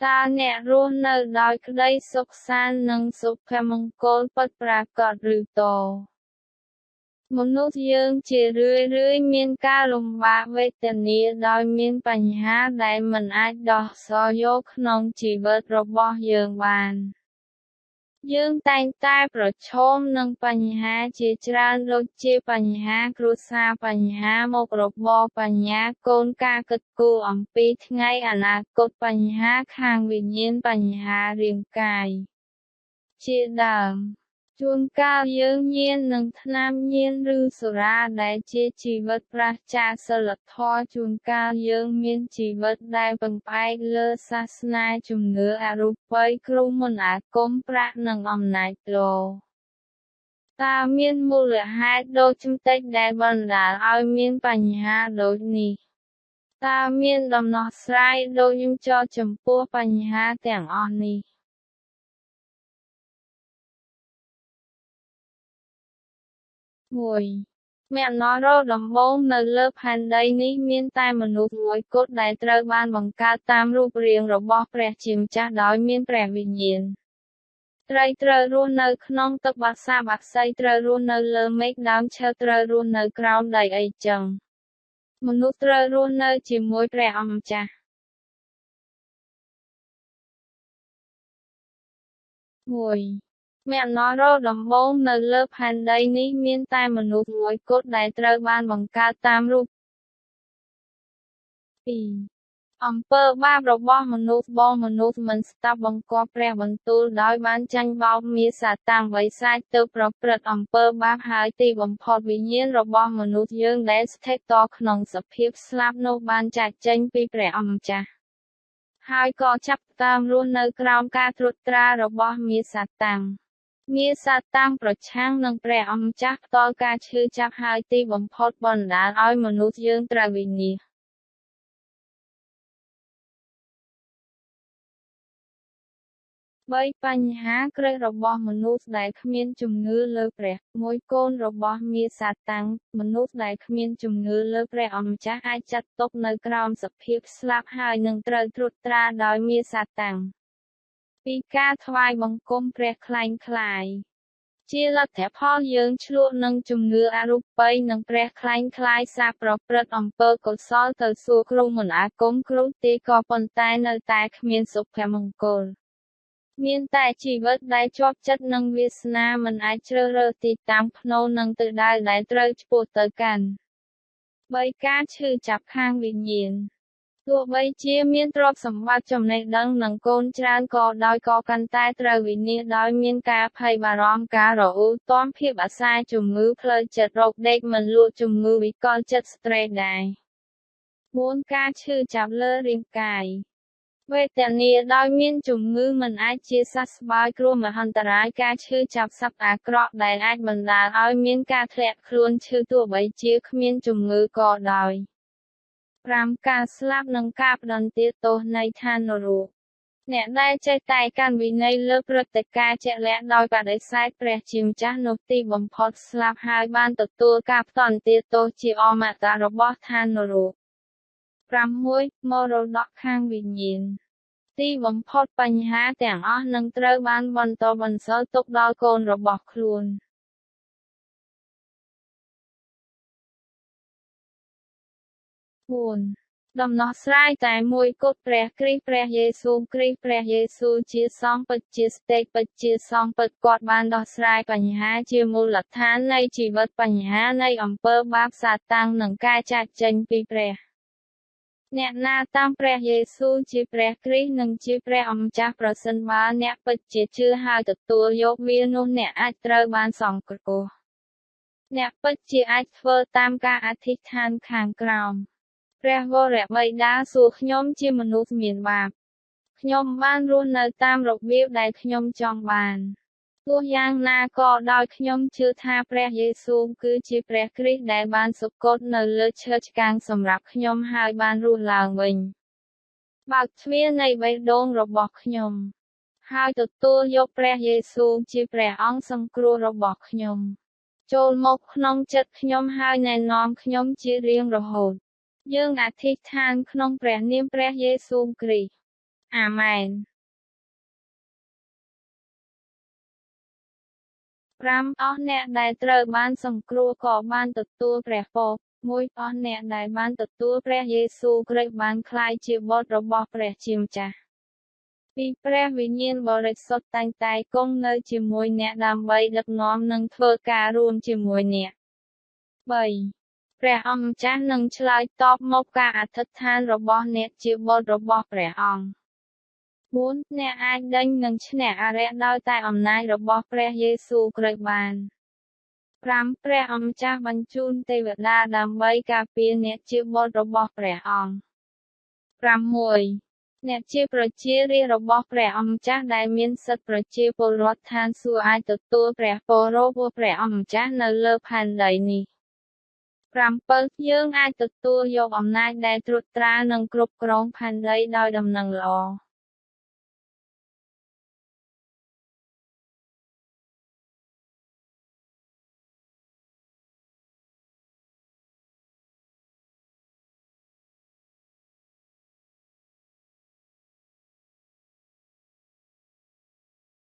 តើអ្នករស់នៅដោយក្តីសុខសាន្តនិងសុភមង្គលពិតប្រាកដឬតើមនុស្សយើងជារឿយៗមានការលំបាកវេទនាដោយមានបញ្ហាដែលមិនអាចដោះស្រាយយកក្នុងជីវិតរបស់យើងបានយើងតែងតែប្រឈមនឹងបញ្ហាជាច្រើនដូចជាបញ្ហាគ្រួសារបញ្ហាមុខរបរបញ្ហាកូនការគិតគូរអំពីថ្ងៃអនាគតបញ្ហាខាងវិញ្ញាណបញ្ហារាងកាយជាដើមជួនកាលយើងញៀននឹងថ្នាំញៀនឬសុរាដែលជាជីវិតប្រឆាចសីលធម៌ជួនកាលយើងមានជីវិតដែលពឹងផ្អែកលើសាសនាជំនឿអរូបីគ្រោះមន្តអាគមប្រាក់និងអំណាចទ្រតើមានមូលហេតុដូចជំតិចដែលបណ្ដាលឲ្យមានបញ្ហាដូចនេះតើមានដំណោះស្រាយដូចខ្ញុំចោទចំពោះបញ្ហាទាំងអស់នេះ1. មនោរោដំបូងនៅលើផែនដីនេះមានតែមនុស្សមួយគត់ដែលត្រូវបានបង្កើតតាមរូបរាងរបស់ព្រះជាម្ចាស់ដោយមានព្រះវិញ្ញាណត្រីត្រូវរស់នៅក្នុងទឹកបក្សាបក្សីត្រូវរស់នៅលើមេឃដើមឈើត្រូវរស់នៅក្រោមដីអីចឹងមនុស្សត្រូវរស់នៅជាមួយព្រះអម្ចាស់1. មនោរោដំបូងនៅលើផែនដីនេះមានតែមនុស្សមួយគត់ដែលត្រូវបានបង្កើតតាមរូប 2. អំពើបាបរបស់មនុស្សមនុស្សមិនស្ដាប់បង្គាប់ព្រះបន្ទូលដោយបានចាញ់បោកមាសសាតាំងបិសាចទៅប្រព្រឹត្តអំពើបាបហើយទីបំផុតវិញ្ញាណរបស់មនុស្សយើងដែលស្ថិតក្នុងសភាពស្លាប់នោះបានចាកចេញពីព្រះអម្ចាស់ហើយក៏ចាប់ផ្ដើមរស់នៅក្រោមការត្រួតត្រារបស់មាសសាតាំងមាសសាតាំងប្រឆាំងនឹងព្រះអម្ចាស់ផ្ទាល់ការឈឺចាប់ហើយទីបំផុតបណ្ដាលឲ្យមនុស្សយើងត្រូវវិនាស3. បញ្ហាគ្រឹះរបស់មនុស្សដែលគ្មានជំនឿលើព្រះមួយកូនរបស់មាសសាតាំងមនុស្សដែលគ្មានជំនឿលើព្រះអម្ចាស់អាចចាត់ទុកនៅក្រោមសភាពស្លាប់ហើយនឹងត្រូវត្រួតត្រាដោយមាសសាតាំងពីការថ្វាយបង្គំព្រះคล้ายคล้ายជាលទ្ធផលយើងឆ្លក់នឹងជំនឿអរូបីនិងព្រះคล้ายคล้ายសាប្រព្រឹត្តអំពើកុសលទៅសួរគ្រូមន្តអាគមគ្រូទេក៏ប៉ុន្តែនៅតែគ្មានសុភមង្គលមានតែជីវិតដែលជាប់ចិត្តនឹងវាសនាមិនអាចជ្រើសរើសទីតាំងផ្នូរនឹងទិសដៅដែលត្រូវឆ្ពោះទៅកាន់ 3. ការឈឺចាប់ខាងវិញ្ញាណទោះបីជាមានទ្រព្យសម្បត្តិចំណេះដឹងនិងកូនច្រើនក៏ដោយក៏កាន់តែត្រូវវិនាសដោយមានការភ័យបារម្ភការរអ៊ូទាន់ភាពអាសាជំងឺផ្លូវចិត្តរោគដេកមិនលក់ជំងឺវិកលចិត្តស្ត្រេសដែរ 4. ការឈឺចាប់លើរាងកាយវេទនាដោយមានជំងឺមិនអាចជាសះស្បើយគ្រោះមហន្តរាយការឈឺចាប់សត្វអាក្រក់ដែលអាចបណ្ដាលឲ្យមានការធ្លាក់ខ្លួនឈឺទោះបីជាគ្មានជំងឺក៏ដោយ 5. ការស្លាប់និងការផ្ដន្ទាទោសនៃឋាននរកអ្នកដែលចេះតែកាន់វិន័យលើព្រឹត្តិការណ៍ជាក់លាក់ដោយបដិសេធព្រះជាម្ចាស់នោះទីបំផុតស្លាប់ហើយបានទទួលការផ្ដន្ទាទោសជាអមតៈរបស់ឋាននរក 6. មរតកខាងវិញ្ញាណទីបំផុតបញ្ហាទាំងអស់នឹងត្រូវបានបន្តបន្សល់ទុកដល់កូនរបស់ខ្លួន 4. ដំណោះស្រាយតែមួយគត់ព្រះគ្រីស្ទព្រះយេស៊ូវគ្រីស្ទព្រះយេស៊ូវជាសង្ឃពិតជាស្តេចពិតជាសង្ឃពិតគាត់បានដោះស្រាយបញ្ហាជាមូលដ្ឋាននៃជីវិតបញ្ហានៃអំពើបាបសាតាំងនិងការចាកចេញពីព្រះអ្នកណាតាមព្រះយេស៊ូវជាព្រះគ្រីស្ទនិងជាព្រះអម្ចាស់ប្រសិនបើអ្នកពិតជាជឿហើយទទួលយកវានោះអ្នកអាចត្រូវបានសង្គ្រោះអ្នកពិតជាអាចធ្វើតាមការអធិដ្ឋានខាងក្រោមព្រះវរបិតាសួរខ្ញុំជាមនុស្សមានបាបខ្ញុំបានរស់នៅតាមរបៀបដែលខ្ញុំចង់បានទោះយ៉ាងណាក៏ដោយខ្ញុំជឿថាព្រះយេស៊ូវគឺជាព្រះគ្រីស្ទដែលបានសុគតនៅលើឈើឆ្កាងសម្រាប់ខ្ញុំហើយបានរស់ឡើងវិញបើកទ្វារនៃបេះដូងរបស់ខ្ញុំហើយទទួលយកព្រះយេស៊ូវជាព្រះអង្គសង្គ្រោះរបស់ខ្ញុំចូលមកក្នុងចិត្តខ្ញុំហើយណែនាំខ្ញុំជារៀងរហូតយើងអធិដ្ឋានក្នុងព្រះនាមព្រះយេស៊ូវគ្រីស្ទ អាមែន 5. អស់អ្នកដែលត្រូវបានសង្គ្រោះក៏បានទទួលព្រះពរ 1. អស់អ្នកដែលបានទទួលព្រះយេស៊ូវគ្រីស្ទបានក្លាយជាបុត្ររបស់ព្រះជាម្ចាស់ 2. ព្រះវិញ្ញាណបរិសុទ្ធតែងតែគង់នៅជាមួយអ្នកដើម្បីដឹកនាំនិងធ្វើការរួមជាមួយអ្នក 3. ព្រះអង្គម្ចាស់នឹងឆ្លើយតបមកការអធិដ្ឋានរបស់អ្នកជាបុត្ររបស់ព្រះអង្គ 4. អ្នកអាចដេញនិងឈ្នះអារក្សដោយតែអំណាចរបស់ព្រះយេស៊ូវគ្រីស្ទបាន 5. ព្រះអង្គម្ចាស់បញ្ជូនទេវតាដើម្បីការពារអ្នកជាបុត្ររបស់ព្រះអង្គ 6. អ្នកជាប្រជារាស្ត្ររបស់ព្រះអង្គម្ចាស់ដែលមានសិទ្ធិប្រជាពលរដ្ឋឋានសួគ៌អាចទទួលព្រះពររបស់ព្រះអង្គម្ចាស់នៅលើផែនដីនេះ 7. យើងអាចទទួលយកអំណាចដែលត្រួតត្រានិងគ្រប់គ្រងផែនដីដោយដំណឹងល្អ